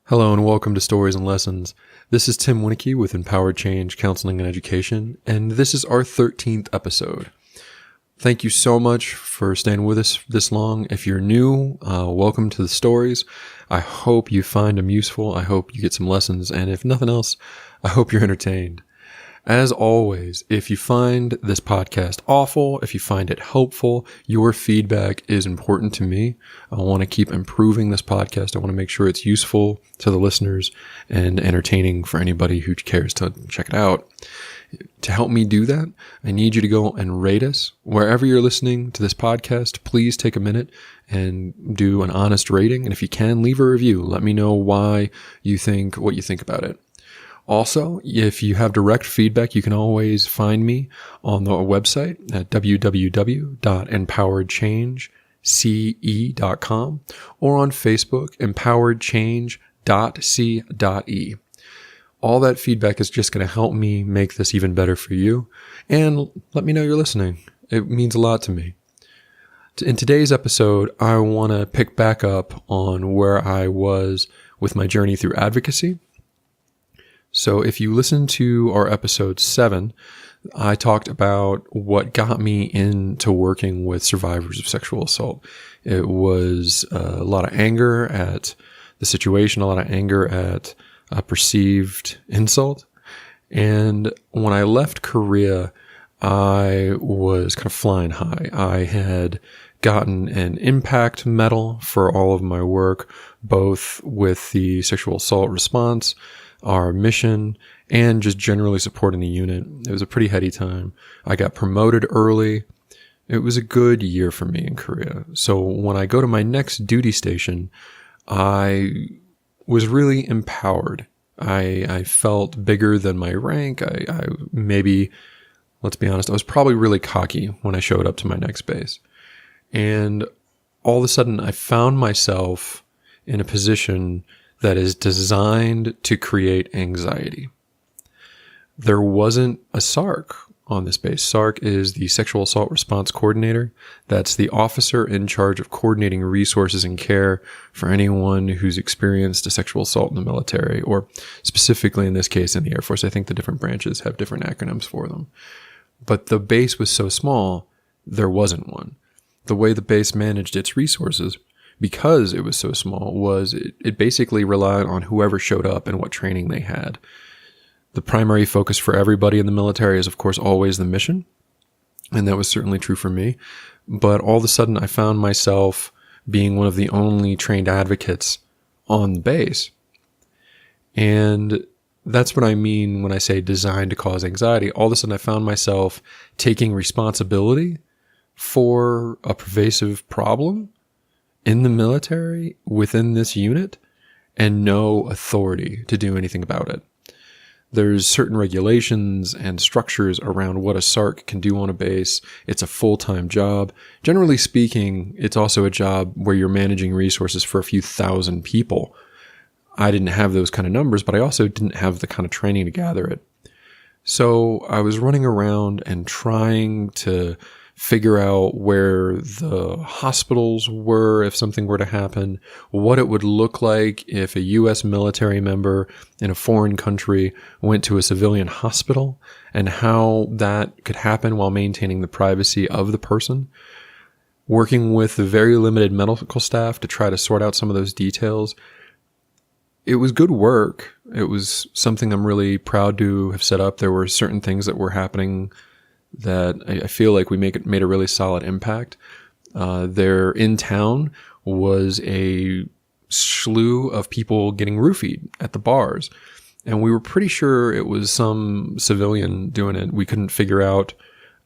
Hello and welcome to Stories and Lessons. This is Tim Winnicky with Empowered Change Counseling and Education, and this is our 13th episode. Thank you so much for staying with us this long. If you're new, welcome to the stories. I hope you find them useful. I hope you get some lessons, and if nothing else, I hope you're entertained. As always, if you find this podcast awful, if you find it helpful, your feedback is important to me. I want to keep improving this podcast. I want to make sure it's useful to the listeners and entertaining for anybody who cares to check it out. To help me do that, I need you to go and rate us. Wherever you're listening to this podcast, please take a minute and do an honest rating. And if you can, leave a review. Let me know why you think what you think about it. Also, if you have direct feedback, you can always find me on the website at www.empoweredchangece.com or on Facebook, empoweredchange.c.e. All that feedback is just going to help me make this even better for you, and let me know you're listening. It means a lot to me. In today's episode, I want to pick back up on where I was with my journey through advocacy. So if you listen to our episode 7, I talked about what got me into working with survivors of sexual assault. It was a lot of anger at the situation, a lot of anger at a perceived insult. And when I left Korea, I was kind of flying high. I had gotten an impact medal for all of my work, both with the sexual assault response, our mission, and just generally supporting the unit. It was a pretty heady time. I got promoted early. It was a good year for me in Korea. So when I go to my next duty station, I was really empowered. I felt bigger than my rank. I maybe, let's be honest, I was probably really cocky when I showed up to my next base. And all of a sudden, I found myself in a position that is designed to create anxiety. There wasn't a SARC on this base. SARC is the Sexual Assault Response Coordinator. That's the officer in charge of coordinating resources and care for anyone who's experienced a sexual assault in the military, or specifically in this case in the Air Force. I think the different branches have different acronyms for them. But the base was so small, there wasn't one. The way the base managed its resources, because it was so small, was it basically relied on whoever showed up and what training they had. The primary focus for everybody in the military is, of course, always the mission, and that was certainly true for me. But all of a sudden, I found myself being one of the only trained advocates on the base. And that's what I mean when I say designed to cause anxiety. All of a sudden, I found myself taking responsibility for a pervasive problem in the military within this unit and no authority to do anything about it. There's certain regulations and structures around what a SARC can do on a base. It's a full-time job. Generally speaking, it's also a job where you're managing resources for a few thousand people. I didn't have those kind of numbers, but I also didn't have the kind of training to gather it. So I was running around and trying to figure out where the hospitals were if something were to happen, what it would look like if a U.S. military member in a foreign country went to a civilian hospital, and how that could happen while maintaining the privacy of the person. Working with the very limited medical staff to try to sort out some of those details. It was good work. It was something I'm really proud to have set up. There were certain things that were happening that I feel like we made a really solid impact. There in town was a slew of people getting roofied at the bars, and we were pretty sure it was some civilian doing it. We couldn't figure out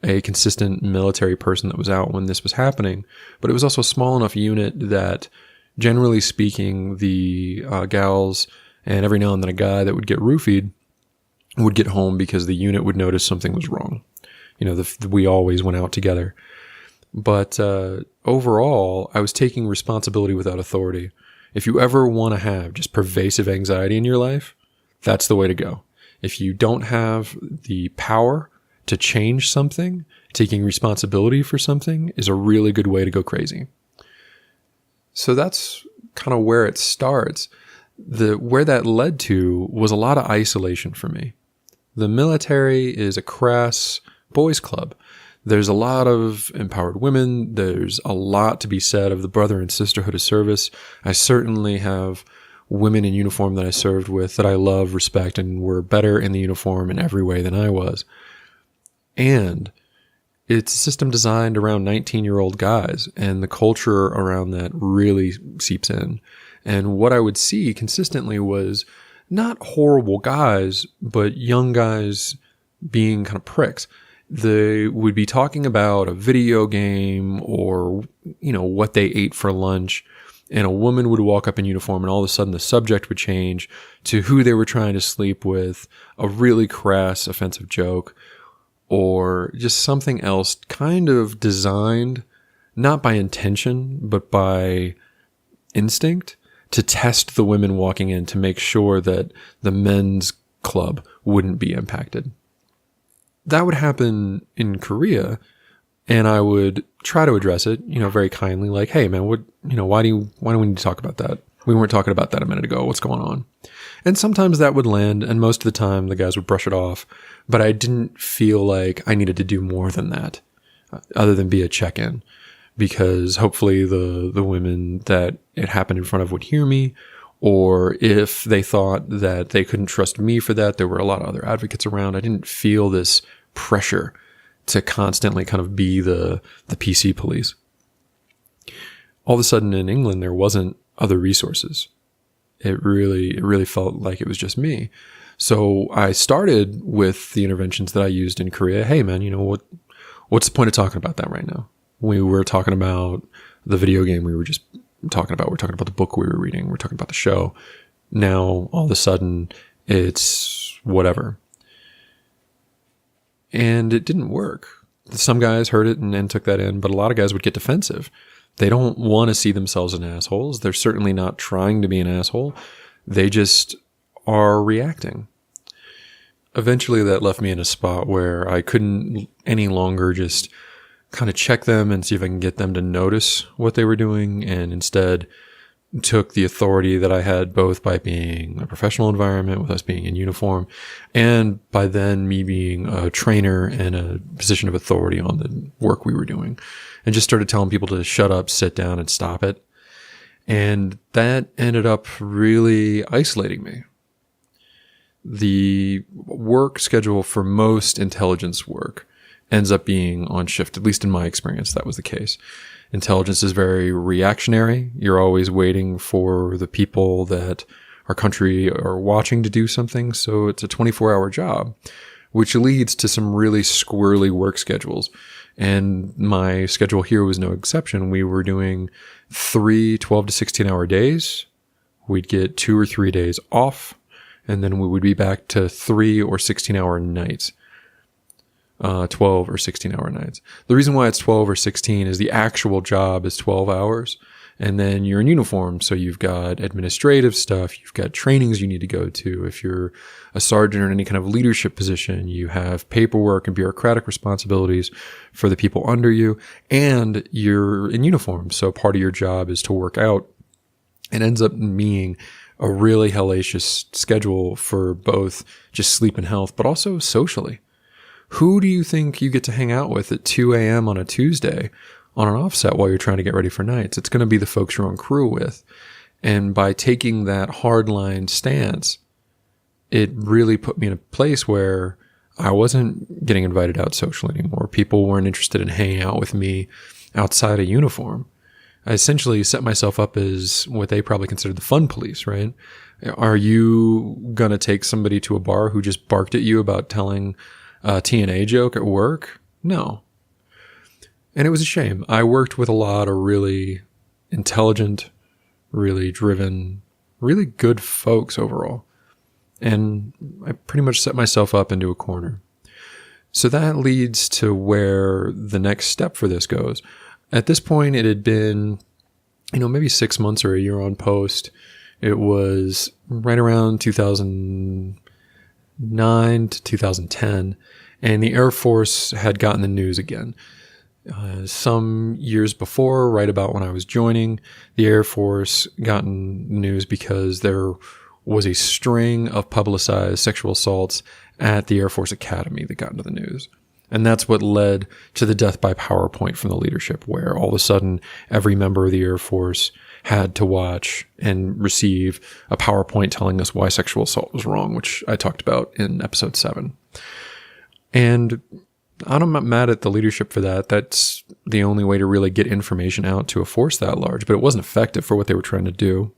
a consistent military person that was out when this was happening, but it was also a small enough unit that, generally speaking, the gals and every now and then a guy that would get roofied would get home because the unit would notice something was wrong. You know, we always went out together. But overall, I was taking responsibility without authority. If you ever want to have just pervasive anxiety in your life, that's the way to go. If you don't have the power to change something, taking responsibility for something is a really good way to go crazy. So that's kind of where it starts. Where that led to was a lot of isolation for me. The military is a crass boys' club. There's a lot of empowered women. There's a lot to be said of the brother and sisterhood of service. I certainly have women in uniform that I served with that I love, respect, and were better in the uniform in every way than I was. And it's a system designed around 19-year-old guys, and the culture around that really seeps in. And what I would see consistently was not horrible guys, but young guys being kind of pricks. They would be talking about a video game or, what they ate for lunch, and a woman would walk up in uniform and all of a sudden the subject would change to who they were trying to sleep with, a really crass, offensive joke, or just something else kind of designed, not by intention, but by instinct, to test the women walking in to make sure that the men's club wouldn't be impacted. That would happen in Korea, and I would try to address it, very kindly, like, hey man, why do we need to talk about that? We weren't talking about that a minute ago. What's going on? And sometimes that would land, and most of the time the guys would brush it off, but I didn't feel like I needed to do more than that, other than be a check-in, because hopefully the women that it happened in front of would hear me, or if they thought that they couldn't trust me for that, there were a lot of other advocates around. I didn't feel this pressure to constantly kind of be the PC police. All of a sudden in England, there wasn't other resources. It really felt like it was just me. So I started with the interventions that I used in Korea. Hey man, what's the point of talking about that right now? We were talking about the video game we were just talking about. We're talking about the book we were reading. We're talking about the show. Now, all of a sudden, it's whatever. And it didn't work. Some guys heard it and took that in, but a lot of guys would get defensive. They don't want to see themselves as assholes. They're certainly not trying to be an asshole. They just are reacting. Eventually, that left me in a spot where I couldn't any longer just kind of check them and see if I can get them to notice what they were doing, and instead took the authority that I had both by being a professional environment with us being in uniform, and by then me being a trainer and a position of authority on the work we were doing, and just started telling people to shut up, sit down, and stop it. And that ended up really isolating me. The work schedule for most intelligence work ends up being on shift. At least in my experience, that was the case. Intelligence is very reactionary. You're always waiting for the people that our country are watching to do something. So it's a 24-hour job, which leads to some really squirrely work schedules. And my schedule here was no exception. We were doing 3 12 to 16-hour days. We'd get 2 or 3 days off, and then we would be back to 3 or 16-hour nights. 12 or 16-hour nights. The reason why it's 12 or 16 is the actual job is 12 hours, and then you're in uniform, so you've got administrative stuff, you've got trainings you need to go to. If you're a sergeant or in any kind of leadership position, you have paperwork and bureaucratic responsibilities for the people under you, and you're in uniform, so part of your job is to work out. It ends up being a really hellacious schedule for both just sleep and health, but also socially. Who do you think you get to hang out with at 2 a.m. on a Tuesday on an offset while you're trying to get ready for nights? It's going to be the folks you're on crew with. And by taking that hardline stance, it really put me in a place where I wasn't getting invited out socially anymore. People weren't interested in hanging out with me outside of uniform. I essentially set myself up as what they probably considered the fun police, right? Are you going to take somebody to a bar who just barked at you about telling a TNA joke at work? No. And it was a shame. I worked with a lot of really intelligent, really driven, really good folks overall. And I pretty much set myself up into a corner. So that leads to where the next step for this goes. At this point, it had been, maybe 6 months or a year on post. It was right around 2009 to 2010, and the Air Force had gotten the news again. Some years before, right about when I was joining the Air Force, gotten news because there was a string of publicized sexual assaults at the Air Force Academy that got into the news. And that's what led to the death by PowerPoint from the leadership, where all of a sudden every member of the Air Force had to watch and receive a PowerPoint telling us why sexual assault was wrong, which I talked about in episode 7. And I'm not mad at the leadership for that. That's the only way to really get information out to a force that large, but it wasn't effective for what they were trying to do.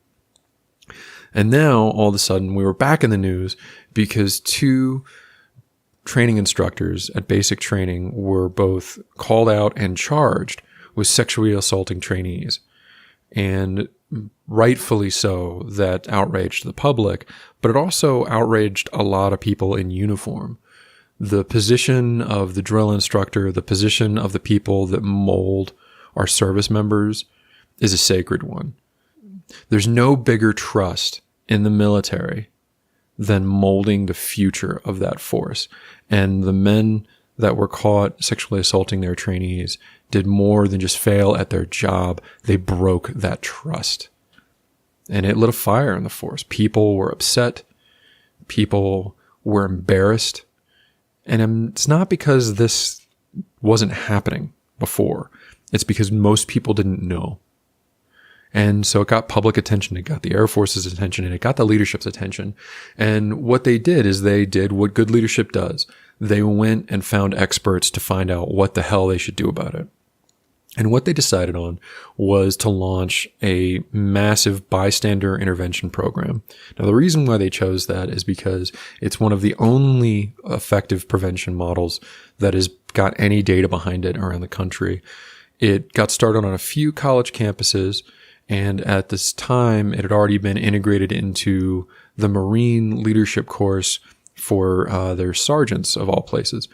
And now, all of a sudden, we were back in the news because 2 training instructors at basic training were both called out and charged with sexually assaulting trainees. And rightfully so, that outraged the public, but it also outraged a lot of people in uniform. The position of the drill instructor, the position of the people that mold our service members is a sacred one. There's no bigger trust in the military than molding the future of that force. And the men that were caught sexually assaulting their trainees did more than just fail at their job. They broke that trust. And it lit a fire in the force. People were upset. People were embarrassed. And it's not because this wasn't happening before. It's because most people didn't know. And so it got public attention, it got the Air Force's attention, and it got the leadership's attention. And what they did is they did what good leadership does. They went and found experts to find out what the hell they should do about it. And what they decided on was to launch a massive bystander intervention program. Now, the reason why they chose that is because it's one of the only effective prevention models that has got any data behind it around the country. It got started on a few college campuses, and at this time, it had already been integrated into the Marine leadership course for their sergeants of all places.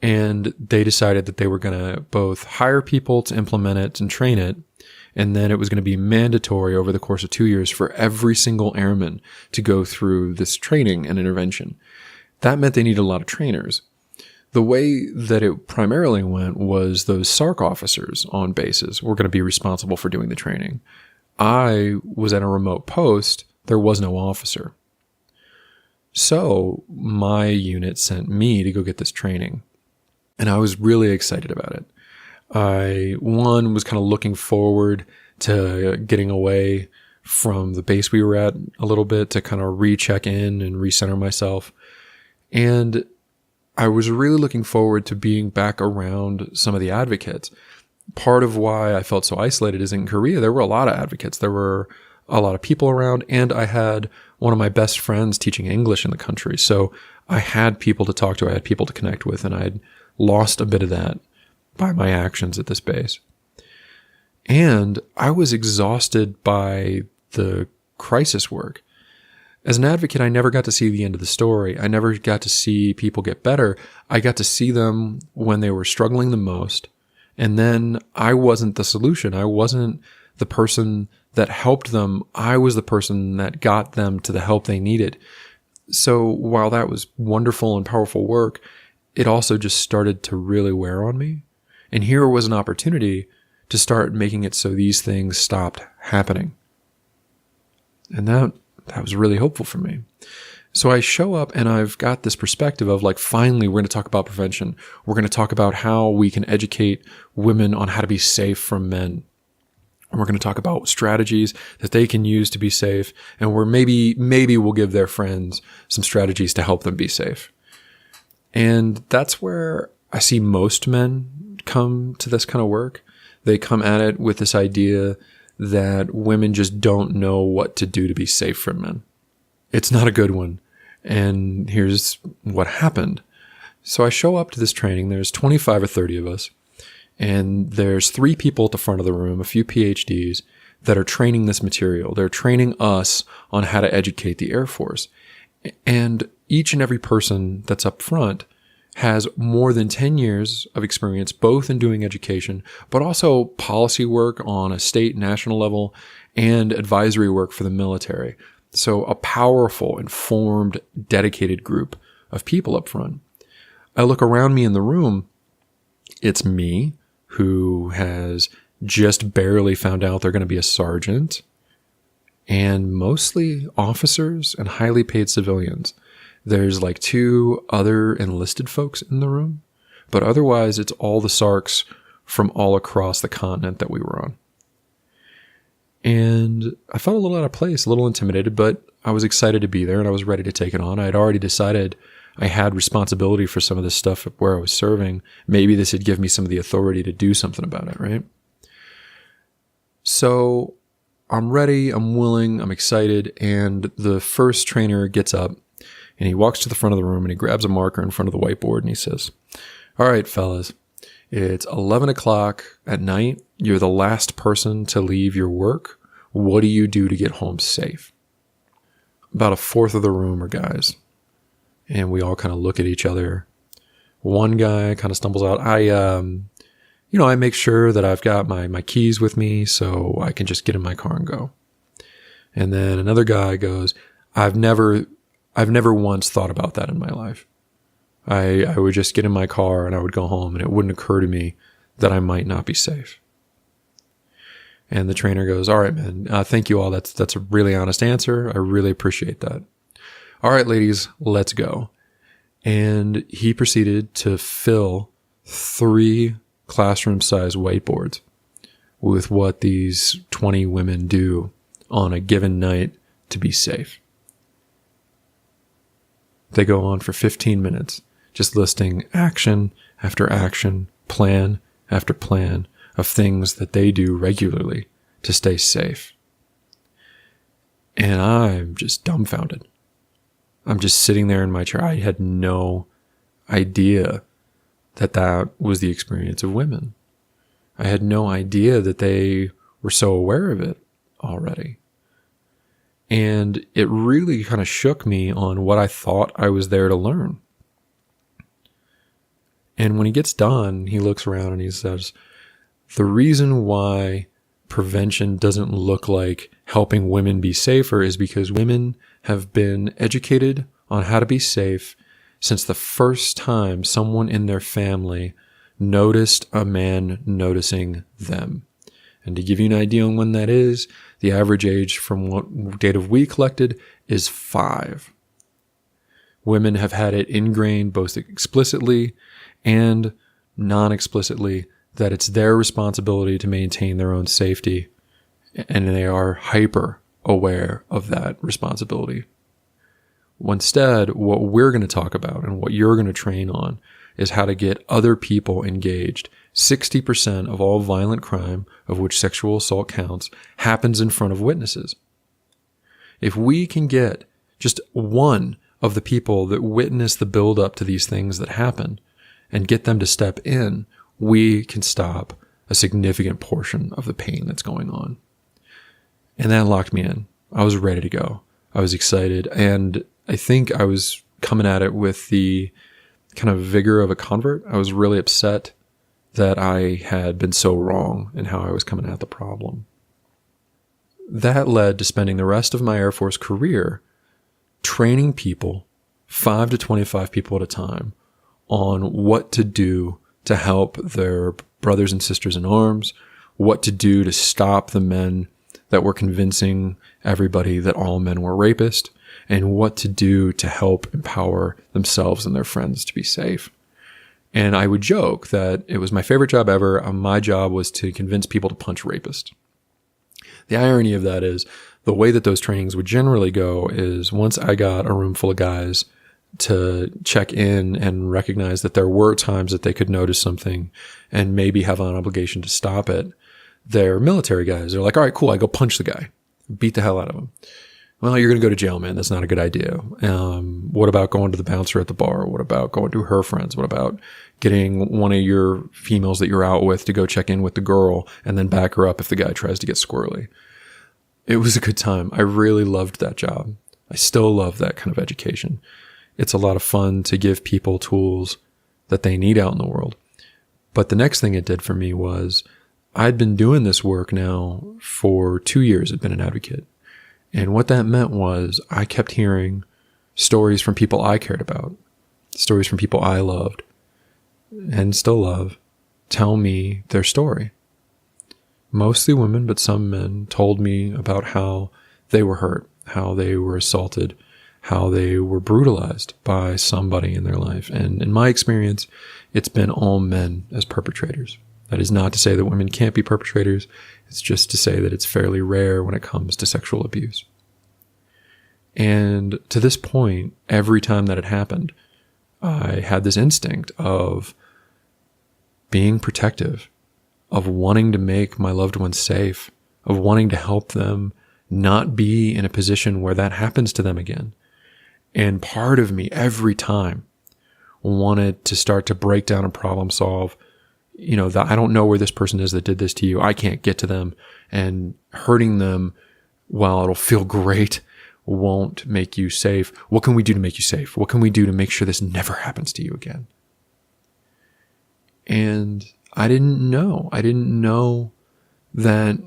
And they decided that they were going to both hire people to implement it and train it, and then it was going to be mandatory over the course of 2 years for every single airman to go through this training and intervention. That meant they needed a lot of trainers. The way that it primarily went was those SARC officers on bases were going to be responsible for doing the training. I was at a remote post. There was no officer. So my unit sent me to go get this training. And I was really excited about it. I was kind of looking forward to getting away from the base we were at a little bit to kind of recheck in and recenter myself. And I was really looking forward to being back around some of the advocates. Part of why I felt so isolated is in Korea, there were a lot of advocates. There were a lot of people around, and I had one of my best friends teaching English in the country. So I had people to talk to, I had people to connect with, and I'd lost a bit of that by my actions at this base. And I was exhausted by the crisis work. As an advocate, I never got to see the end of the story. I never got to see people get better. I got to see them when they were struggling the most. And then I wasn't the solution. I wasn't the person that helped them. I was the person that got them to the help they needed. So while that was wonderful and powerful work, it also just started to really wear on me. And here was an opportunity to start making it so these things stopped happening. And that was really hopeful for me. So I show up and I've got this perspective of like, finally, we're going to talk about prevention. We're going to talk about how we can educate women on how to be safe from men. And we're going to talk about strategies that they can use to be safe. And we're maybe we'll give their friends some strategies to help them be safe. And that's where I see most men come to this kind of work. They come at it with this idea that women just don't know what to do to be safe from men. It's not a good one. And here's what happened. So I show up to this training. There's 25 or 30 of us. And there's 3 people at the front of the room, a few PhDs, that are training this material. They're training us on how to educate the Air Force. And each and every person that's up front has more than 10 years of experience, both in doing education, but also policy work on a state, national level, and advisory work for the military. So a powerful, informed, dedicated group of people up front. I look around me in the room. It's me, who has just barely found out they're going to be a sergeant, and mostly officers and highly paid civilians. There's like 2 other enlisted folks in the room, but otherwise it's all the Sarks from all across the continent that we were on. And I felt a little out of place, a little intimidated, but I was excited to be there and I was ready to take it on. I had already decided I had responsibility for some of this stuff where I was serving. Maybe this would give me some of the authority to do something about it, right? So I'm ready, I'm willing, I'm excited, and the first trainer gets up and he walks to the front of the room and he grabs a marker in front of the whiteboard and he says, "All right, fellas, it's 11 o'clock at night. You're the last person to leave your work. What do you do to get home safe?" About a fourth of the room are guys. And we all kind of look at each other. One guy kind of stumbles out, I make sure that I've got my keys with me so I can just get in my car and go. And then another guy goes, I've never once thought about that in my life. I would just get in my car and I would go home and it wouldn't occur to me that I might not be safe. And the trainer goes, "All right, man, thank you all. That's a really honest answer. I really appreciate that. All right, ladies, let's go." And he proceeded to fill 3 classroom-sized whiteboards with what these 20 women do on a given night to be safe. They go on for 15 minutes, just listing action after action, plan after plan of things that they do regularly to stay safe. And I'm just dumbfounded. I'm just sitting there in my chair. I had no idea that was the experience of women. I had no idea that they were so aware of it already. And it really kind of shook me on what I thought I was there to learn. And when he gets done, he looks around and he says, "The reason why prevention doesn't look like helping women be safer is because women have been educated on how to be safe since the first time someone in their family noticed a man noticing them." And to give you an idea on when that is, the average age from what data we collected is 5. Women have had it ingrained both explicitly and non-explicitly that it's their responsibility to maintain their own safety, and they are hyper aware of that responsibility. Instead, what we're going to talk about and what you're going to train on is how to get other people engaged. 60% of all violent crime, of which sexual assault counts, happens in front of witnesses. If we can get just one of the people that witness the buildup to these things that happen and get them to step in, we can stop a significant portion of the pain that's going on. And that locked me in. I was ready to go. I was excited. And I think I was coming at it with the kind of vigor of a convert. I was really upset that I had been so wrong in how I was coming at the problem. That led to spending the rest of my Air Force career training people, 5 to 25 people at a time, on what to do to help their brothers and sisters in arms, what to do to stop the men that were convincing everybody that all men were rapists, and what to do to help empower themselves and their friends to be safe. And I would joke that it was my favorite job ever. My job was to convince people to punch rapists. The irony of that is the way that those trainings would generally go is once I got a room full of guys to check in and recognize that there were times that they could notice something and maybe have an obligation to stop it, they're military guys. They're like, "All right, cool. I go punch the guy, beat the hell out of him." "Well, you're going to go to jail, man. That's not a good idea. What about going to the bouncer at the bar? What about going to her friends? What about getting one of your females that you're out with to go check in with the girl and then back her up if the guy tries to get squirrely?" It was a good time. I really loved that job. I still love that kind of education. It's a lot of fun to give people tools that they need out in the world. But the next thing it did for me was I'd been doing this work now for 2 years. I'd been an advocate. And what that meant was I kept hearing stories from people I cared about, stories from people I loved and still love, tell me their story. Mostly women, but some men told me about how they were hurt, how they were assaulted, how they were brutalized by somebody in their life. And in my experience, it's been all men as perpetrators. That is not to say that women can't be perpetrators. It's just to say that it's fairly rare when it comes to sexual abuse. And to this point, every time that it happened, I had this instinct of being protective, of wanting to make my loved ones safe, of wanting to help them not be in a position where that happens to them again. And part of me every time wanted to start to break down and problem solve. I don't know where this person is that did this to you. I can't get to them, and hurting them, while it'll feel great, won't make you safe. What can we do to make you safe? What can we do to make sure this never happens to you again? And I didn't know. I didn't know that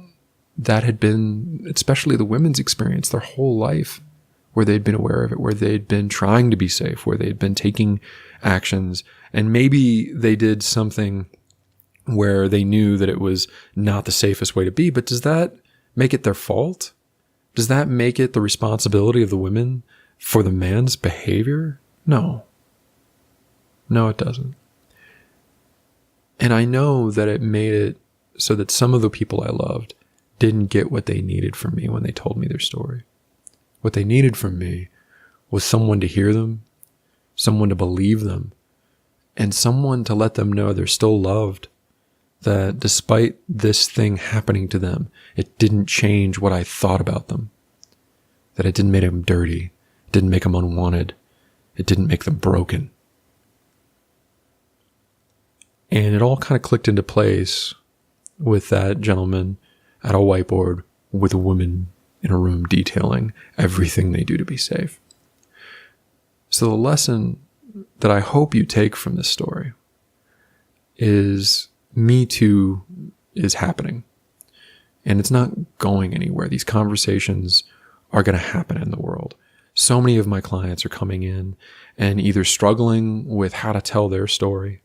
had been, especially the women's experience, their whole life, where they'd been aware of it, where they'd been trying to be safe, where they'd been taking actions. And maybe they did something where they knew that it was not the safest way to be, but does that make it their fault? Does that make it the responsibility of the women for the man's behavior? No. No, it doesn't. And I know that it made it so that some of the people I loved didn't get what they needed from me when they told me their story. What they needed from me was someone to hear them, someone to believe them, and someone to let them know they're still loved, that despite this thing happening to them, it didn't change what I thought about them, that it didn't make them dirty, it didn't make them unwanted, it didn't make them broken. And it all kind of clicked into place with that gentleman at a whiteboard with a woman in a room detailing everything they do to be safe. So the lesson that I hope you take from this story is MeToo is happening, and it's not going anywhere. These conversations are going to happen in the world. So many of my clients are coming in and either struggling with how to tell their story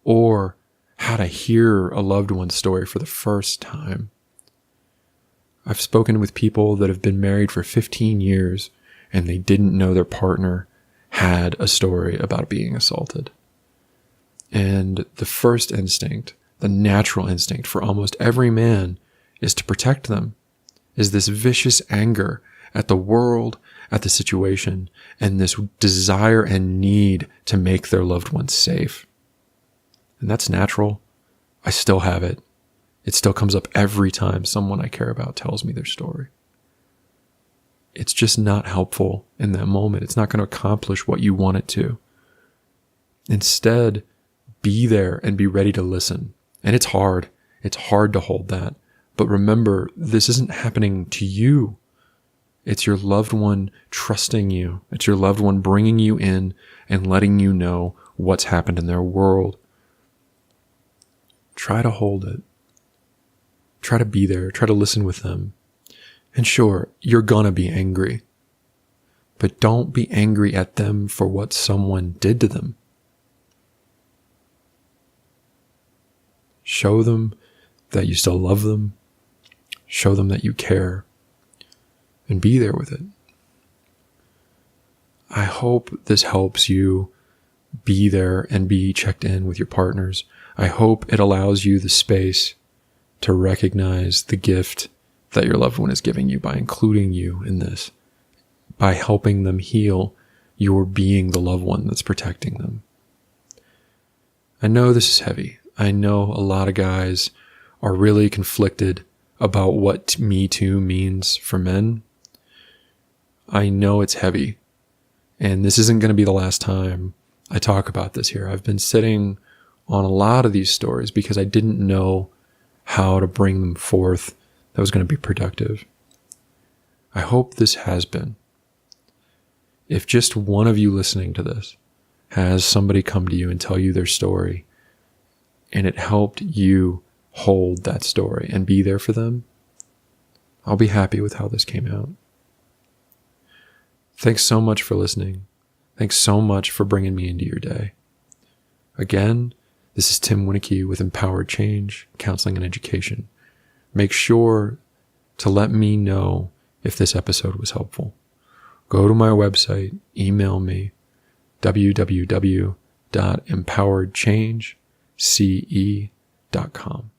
or how to hear a loved one's story for the first time. I've spoken with people that have been married for 15 years and they didn't know their partner had a story about being assaulted. And the first instinct, the natural instinct for almost every man, is to protect them, is this vicious anger at the world, at the situation, and this desire and need to make their loved ones safe. And that's natural. I still have it. It still comes up every time someone I care about tells me their story. It's just not helpful in that moment. It's not going to accomplish what you want it to. Instead, be there and be ready to listen. And it's hard. It's hard to hold that. But remember, this isn't happening to you. It's your loved one trusting you. It's your loved one bringing you in and letting you know what's happened in their world. Try to hold it. Try to be there. Try to listen with them. And sure, you're gonna be angry. But don't be angry at them for what someone did to them. Show them that you still love them. Show them that you care. And be there with it. I hope this helps you be there and be checked in with your partners. I hope it allows you the space to recognize the gift that your loved one is giving you by including you in this, by helping them heal your being the loved one that's protecting them. I know this is heavy. I know a lot of guys are really conflicted about what Me Too means for men. I know it's heavy, and this isn't going to be the last time I talk about this here. I've been sitting on a lot of these stories because I didn't know how to bring them forth that was going to be productive. I hope this has been. If just one of you listening to this has somebody come to you and tell you their story, and it helped you hold that story and be there for them, I'll be happy with how this came out. Thanks so much for listening. Thanks so much for bringing me into your day. Again, This is Tim Winnicky with Empowered Change, Counseling and Education. Make sure to let me know if this episode was helpful. Go to my website, email me, www.empoweredchangece.com.